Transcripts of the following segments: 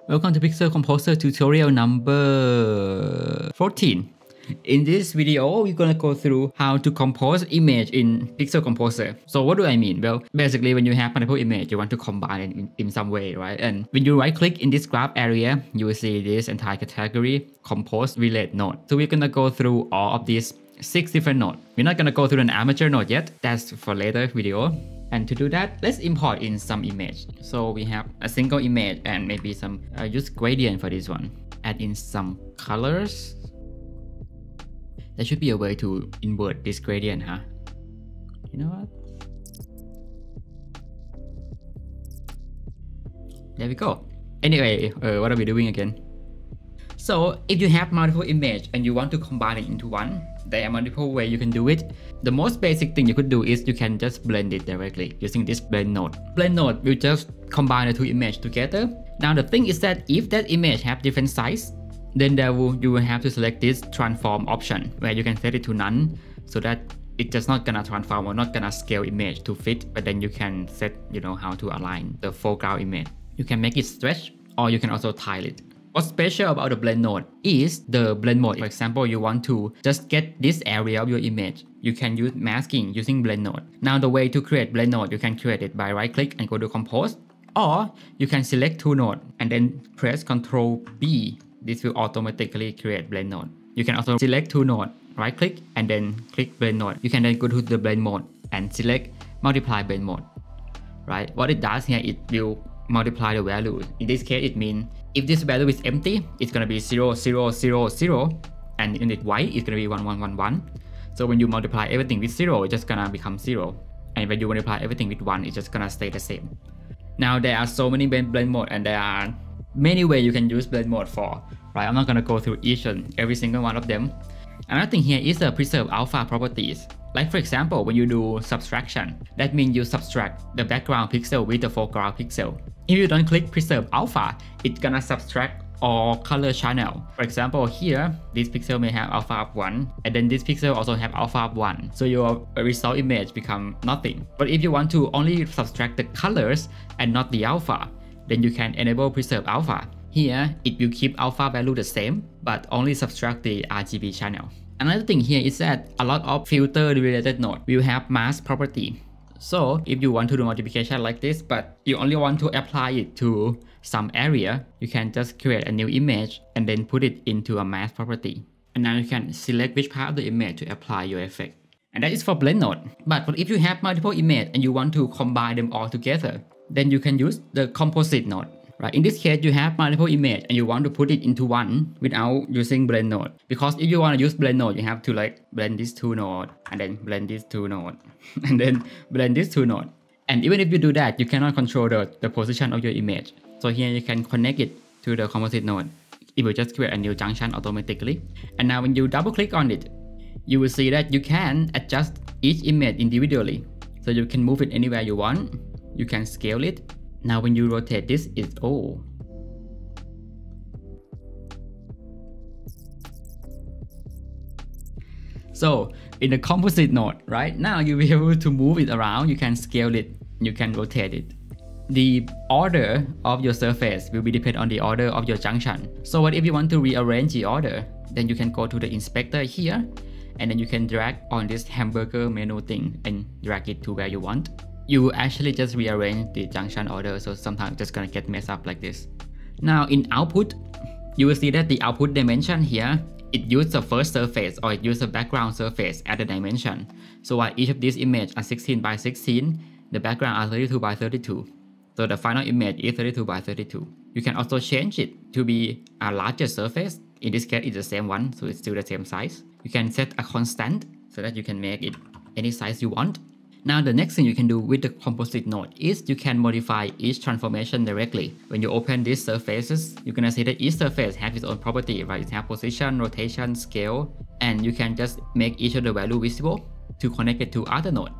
Welcome to Pixel Composer tutorial number 14. In this video, we're gonna go through how to compose image in Pixel Composer. So what do I mean? Well, basically when you have multiple image, you want to combine it in some way, right? And when you right click in this graph area, you will see this entire category, Compose Relate node. So we're gonna go through all of these 6 different nodes. We're not gonna go through an amateur node yet, that's for later video. And to do that, let's import in some image. So we have a single image and maybe some use gradient for this one. Add in some colors. There should be a way to invert this gradient, huh? You know what? There we go. Anyway, what are we doing again? So if you have multiple images and you want to combine it into one, there are multiple ways you can do it. The most basic thing you could do is you can just blend it directly using this blend node. Blend node will just combine the two images together. Now the thing is that if that image have different size, then you will have to select this transform option where you can set it to none so that it's just not gonna transform or not gonna scale image to fit, but then you can set, how to align the foreground image. You can make it stretch or you can also tile it. What's special about the blend node is the blend mode. For example, you want to just get this area of your image. You can use masking using blend node. Now the way to create blend node, you can create it by right click and go to compose, or you can select two node and then press Ctrl B. This will automatically create blend node. You can also select two node, right click and then click blend node. You can then go to the blend mode and select multiply blend mode. Right? What it does here, it will multiply the value. In this case, it means if this value is empty, it's gonna be 0, 0, 0, 0, and in it white, it's gonna be 1, 1, 1, 1. So when you multiply everything with 0, it's just gonna become 0. And when you multiply everything with 1, it's just gonna stay the same. Now there are so many blend mode and there are many ways you can use blend mode for, right? I'm not gonna go through each and every single one of them. Another thing here is the preserve alpha properties. Like for example, when you do subtraction, that means you subtract the background pixel with the foreground pixel. If you don't click preserve alpha, it's gonna subtract all color channel. For example, here, this pixel may have alpha of 1, and then this pixel also have alpha of 1. So your result image become nothing. But if you want to only subtract the colors and not the alpha, then you can enable preserve alpha. Here, it will keep alpha value the same, but only subtract the RGB channel. Another thing here is that a lot of filter related nodes will have mask property. So if you want to do multiplication like this, but you only want to apply it to some area, you can just create a new image and then put it into a mask property. And now you can select which part of the image to apply your effect. And that is for blend node. But if you have multiple images and you want to combine them all together, then you can use the composite node. Right? In this case, you have multiple images and you want to put it into one without using blend node. Because if you want to use blend node, you have to blend these two nodes and then blend these two nodes and then blend these two nodes. And even if you do that, you cannot control the position of your image. So here you can connect it to the composite node. It will just create a new junction automatically. And now when you double click on it, you will see that you can adjust each image individually. So you can move it anywhere you want. You can scale it. Now when you rotate this, it's So in the composite node, right now you'll be able to move it around, you can scale it, you can rotate it. The order of your surface will be dependent on the order of your junction. So what if you want to rearrange the order? Then you can go to the inspector here, and then you can drag on this hamburger menu thing and drag it to where you want. You actually just rearrange the junction order, so sometimes it's just gonna get messed up like this. Now in output, you will see that the output dimension here, it uses the first surface or it uses the background surface as the dimension. So while each of these images are 16 by 16, the background are 32 by 32. So the final image is 32 by 32. You can also change it to be a larger surface. In this case, it's the same one, so it's still the same size. You can set a constant so that you can make it any size you want. Now the next thing you can do with the composite node is you can modify each transformation directly. When you open these surfaces, you're gonna see that each surface has its own property, right? It has position, rotation, scale, and you can just make each of the value visible to connect it to other node.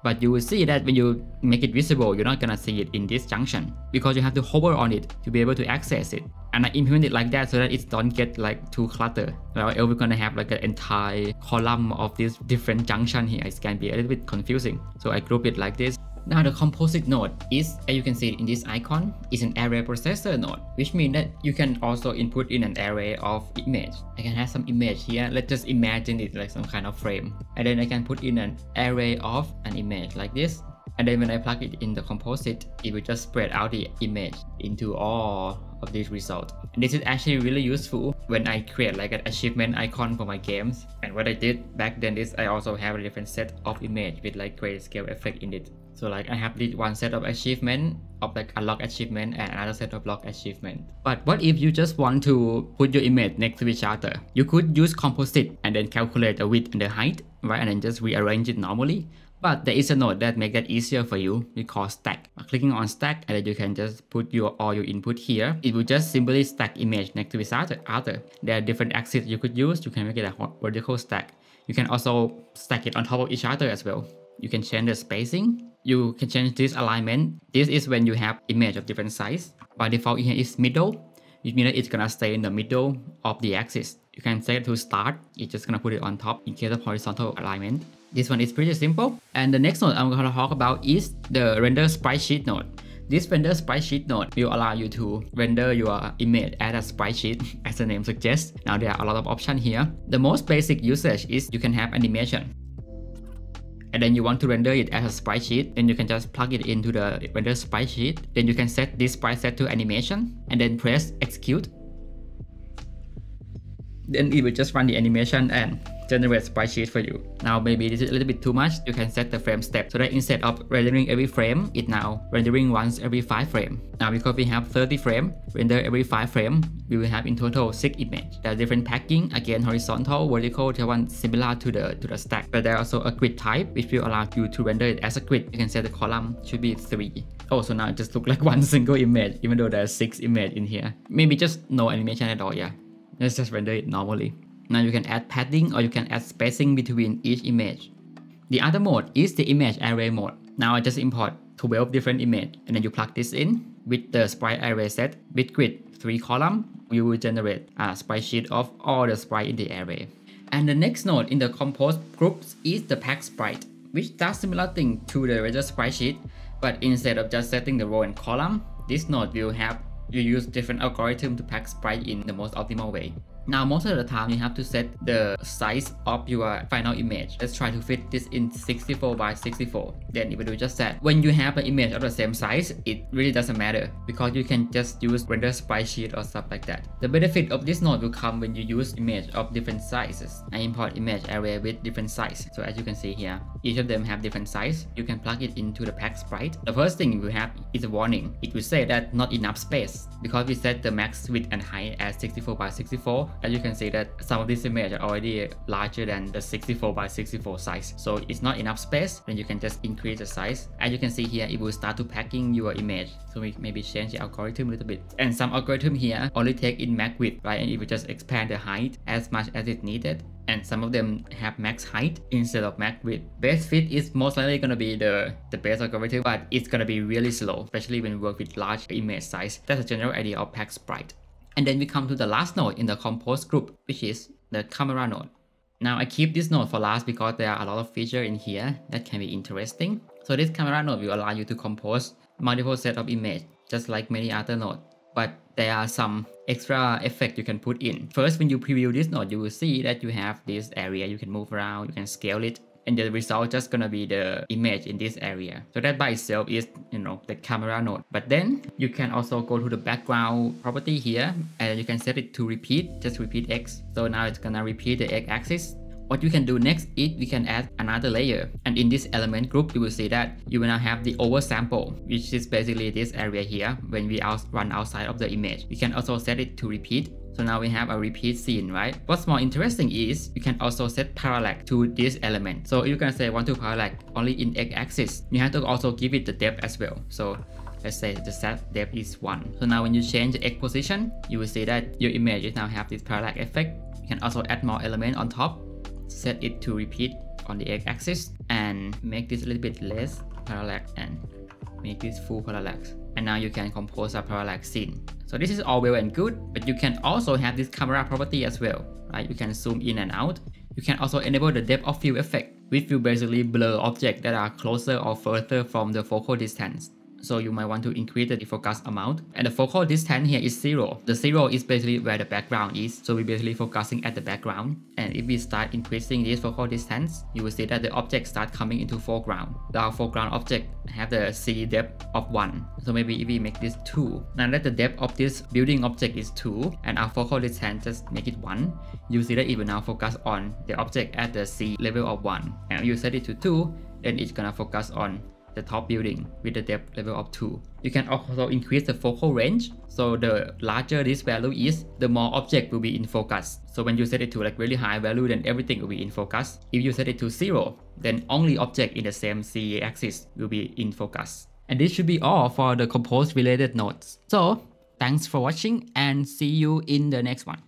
But you will see that when you make it visible, you're not gonna see it in this junction because you have to hover on it to be able to access it. And I implement it like that so that it don't get too cluttered. Else we're gonna have an entire column of this different junction here. It can be a little bit confusing. So I group it like this. Now the composite node is, as you can see in this icon, is an array processor node, which means that you can also input in an array of image. I can have some image here. Let's just imagine it like some kind of frame. And then I can put in an array of an image like this. And then when I plug it in the composite, it will just spread out the image into all of these results. And this is actually really useful when I create like an achievement icon for my games. And what I did back then is I also have a different set of image with like grayscale effect in it. So like I have this one set of achievement of like unlock achievement and another set of lock achievement. But what if you just want to put your image next to each other? You could use composite and then calculate the width and the height, right? And then just rearrange it normally. But there is a node that makes that easier for you. We call stack. Clicking on stack, and then you can just put all your input here. It will just simply stack image next to each other. There are different axes you could use. You can make it a vertical stack. You can also stack it on top of each other as well. You can change the spacing. You can change this alignment. This is when you have image of different size. By default here is middle, which means that it's gonna stay in the middle of the axis. You can set it to start. It's just gonna put it on top in case of horizontal alignment. This one is pretty simple. And the next node I'm going to talk about is the render sprite sheet node. This render sprite sheet node will allow you to render your image as a sprite sheet, as the name suggests. Now there are a lot of options here. The most basic usage is you can have animation. And then you want to render it as a sprite sheet, then you can just plug it into the render sprite sheet. Then you can set this sprite set to animation and then press execute. Then it will just run the animation and generate sprite sheet for you. Now maybe this is a little bit too much. You can set the frame step so that instead of rendering every frame, it now rendering once every 5 frames. Now because we have 30 frames, render every 5 frames, we will have in total 6 images. There are different packing, again horizontal, vertical, the one similar to the stack. But there are also a grid type which will allow you to render it as a grid. You can set the column should be 3. Oh, so now it just looks like one single image, even though there are 6 images in here. Maybe just no animation at all, yeah. Let's just render it normally. Now you can add padding or you can add spacing between each image. The other mode is the image array mode. Now I just import 12 different images and then you plug this in with the sprite array set with grid 3 columns. You will generate a sprite sheet of all the sprites in the array. And the next node in the compose groups is the pack sprite, which does similar thing to the render sprite sheet, but instead of just setting the row and column, this node will have you use different algorithm to pack sprite in the most optimal way. Now most of the time you have to set the size of your final image. Let's try to fit this in 64 by 64. Then it will do just that. When you have an image of the same size, it really doesn't matter because you can just use render sprite sheet or stuff like that. The benefit of this node will come when you use image of different sizes. I import image array with different size. So as you can see here, each of them have different size. You can plug it into the pack sprite. The first thing you have is a warning. It will say that not enough space because we set the max width and height as 64 by 64. As you can see that some of these images are already larger than the 64 by 64 size. So it's not enough space, then you can just increase the size. As you can see here, it will start to packing your image. So we maybe change the algorithm a little bit. And some algorithm here only take in max width, right? And it will just expand the height as much as it needed. And some of them have max height instead of max width. Best fit is most likely going to be the best algorithm, but it's going to be really slow, especially when we work with large image size. That's a general idea of pack sprite. And then we come to the last node in the compose group, which is the camera node. Now I keep this node for last because there are a lot of features in here that can be interesting. So this camera node will allow you to compose multiple sets of images, just like many other nodes. But there are some extra effects you can put in. First, when you preview this node, you will see that you have this area you can move around, you can scale it. And the result just gonna be the image in this area. So that by itself is, the camera node. But then you can also go to the background property here and you can set it to repeat, just repeat X. So now it's gonna repeat the X axis. What you can do next is we can add another layer. And in this element group, you will see that you will now have the oversample, which is basically this area here when we run outside of the image. We can also set it to repeat. So now we have a repeat scene, right? What's more interesting is you can also set parallax to this element. So you can say want to parallax only in x-axis. You have to also give it the depth as well. So let's say the set depth is 1. So now when you change the x position, you will see that your image now have this parallax effect. You can also add more element on top, set it to repeat on the x-axis and make this a little bit less parallax and make this full parallax. And now you can compose a parallax scene. So this is all well and good, but you can also have this camera property as well, right? You can zoom in and out. You can also enable the depth of field effect. which will basically blur objects that are closer or further from the focal distance. So you might want to increase the defocus amount. And the focal distance here is 0. The 0 is basically where the background is. So we're basically focusing at the background. And if we start increasing this focal distance, you will see that the object start coming into foreground. Our foreground object have the C depth of 1. So maybe if we make this 2. Now that the depth of this building object is 2 and our focal distance just make it 1, you see that it will now focus on the object at the C level of 1. And if you set it to 2, then it's gonna focus on the top building with the depth level of 2. You can also increase the focal range. So the larger this value is, the more object will be in focus. So when you set it to like really high value, then everything will be in focus. If you set it to 0, then only object in the same CA axis will be in focus. And this should be all for the compose related notes. So thanks for watching and see you in the next one.